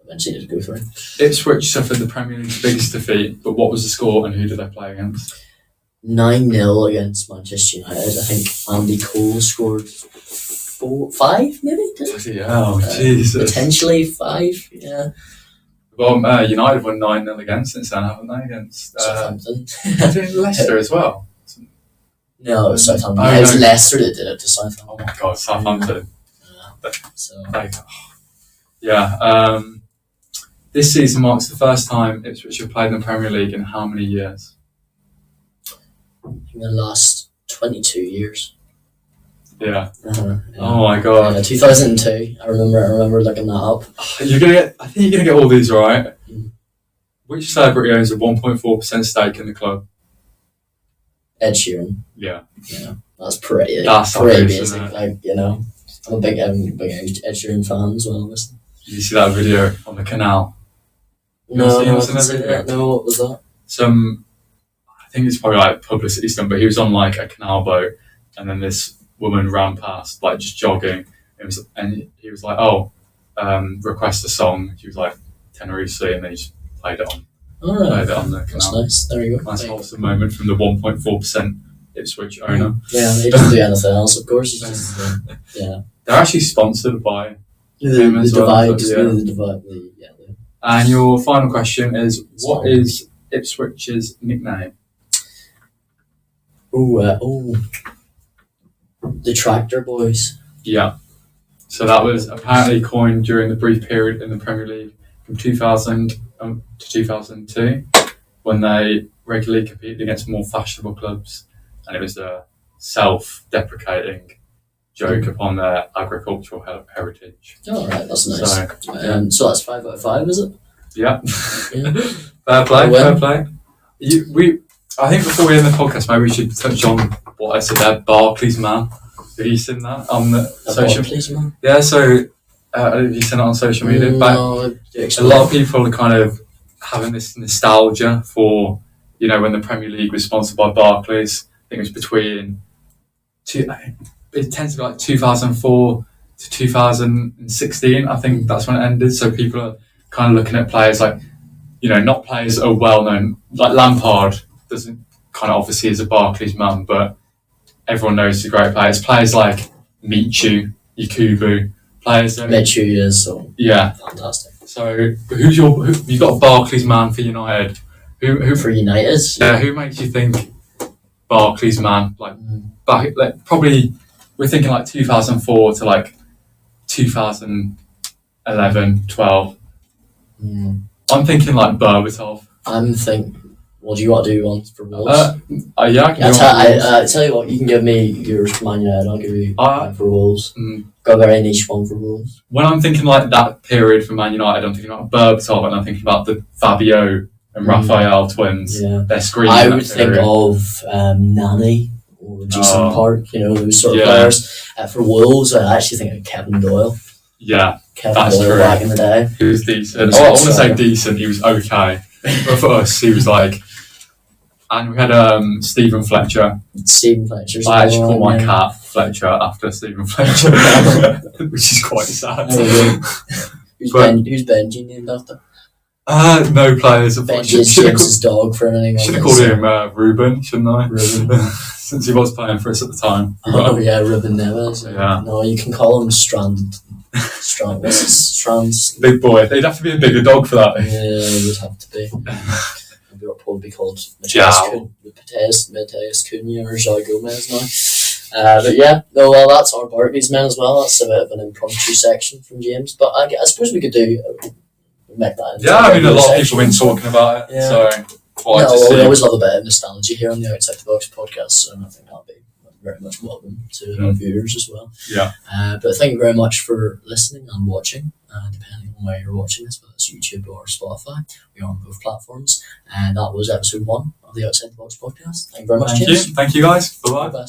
eventually did go through. Ipswich suffered the Premier League's biggest defeat, but what was the score and who did they play against? 9-0 against Manchester United. I think Andy Cole scored 5, maybe? Jesus. Potentially 5, yeah. Well, United won 9-0 again since then, haven't they? Against Southampton. Leicester as well. No, it was Southampton. It was Leicester that did it to Southampton. Oh my god, Southampton. Yeah. This season marks the first time Ipswich have played in the Premier League in how many years? In the last 22 years. Yeah. Yeah. Oh my god. Yeah, 2002. I remember looking that up. I think you're gonna get all these right. Mm. Which celebrity owns a 1.4% stake in the club? Ed Sheeran. Yeah. Yeah, that's pretty That's pretty obvious, basic. isn't it? Like, you know, I'm a big Ed Sheeran fan as well. Obviously. Did you see that video on the canal? No, seen I this in didn't a see video? that. No, what was that? I think it's probably like publicity stunt, but he was on like a canal boat, and then this woman ran past, like just jogging. And he was like, "Oh, request a song." She was like, Tenerife, and then he just played it on. All right, Played it on the canal. that's nice. There you go. Nice wholesome moment from the 1.4% Ipswich owner. Yeah, he doesn't do anything else, of course. He's just yeah. They're actually sponsored by. The as well, divide, so, yeah. the divide. And your final question is, what is Ipswich's nickname? The Tractor Boys. Yeah. So that was apparently coined during the brief period in the Premier League from 2000 to 2002, when they regularly competed against more fashionable clubs, and it was a self-deprecating joke upon their agricultural heritage. Oh, right, that's nice. So, So that's 5 out of 5, is it? Yeah. Yeah. Fair play, Well, fair play. I think before we end the podcast, maybe we should touch on what I said there, Barclays Man. Have you seen that on the social? Please, man. Yeah, so have you seen it on social media? No, A lot of people are kind of having this nostalgia for, you know, when the Premier League was sponsored by Barclays. I think it was between it tends to be like 2004 to 2016. I think that's when it ended. So people are kind of looking at players like, you know, not players that are well known. Like Lampard doesn't kind of obviously is a Barclays man, but everyone knows he's a great player. It's players like Michu, Yakubu, players that Michu is so fantastic. So you got a Barclays man for United? Who For United? Yeah, who makes you think Barclays man? Back, probably we're thinking like 2004 to like 2011, 12. I'm thinking like Berbatov. I'm thinking. What do you want to do one for Wolves? Yeah, I tell you what, you can give me yours for Man United. I'll give you mine for Wolves. Got a very niche one for Wolves. When I'm thinking like that period for Man United, I'm thinking about Berbatov, and I'm thinking about the Fabio and Raphael twins. Yeah. They're screaming. I would think of Nani or Jason Park, you know, those sort of players. For Wolves, I actually think of Kevin Doyle. Yeah, Kevin Doyle back in the day. He was decent. I want to say decent. He was okay. But for us, he was like. And we had Stephen Fletcher. Stephen Fletcher. I actually call my cat Fletcher after Stephen Fletcher, which is quite sad. Who's Benji named after? No players. Benji is James's dog for anything. Should have called him Ruben, shouldn't I? Ruben. Since he was playing for us at the time. Oh yeah, Ruben Neves. Yeah. No, you can call him Stranded. What's his Strands? Big boy. They'd have to be a bigger dog for that. Yeah, it would have to be. It would probably be called Mateus Cunha or João Gomez now. But yeah, no, well, that's our Barclays men as well. That's a bit of an impromptu section from James. But I suppose we could make that into I mean, a lot of people have been talking about it. Yeah. So, we always love a bit of nostalgia here on the Outside the Box podcast, so I think that'll be very much welcome to our viewers as well. Yeah. But thank you very much for listening and watching, depending on where you're watching this, whether it's YouTube or Spotify. We are on both platforms, and that was episode 1 of the Outside the Box podcast. Thank you very much, James. Thank you guys. Bye-bye.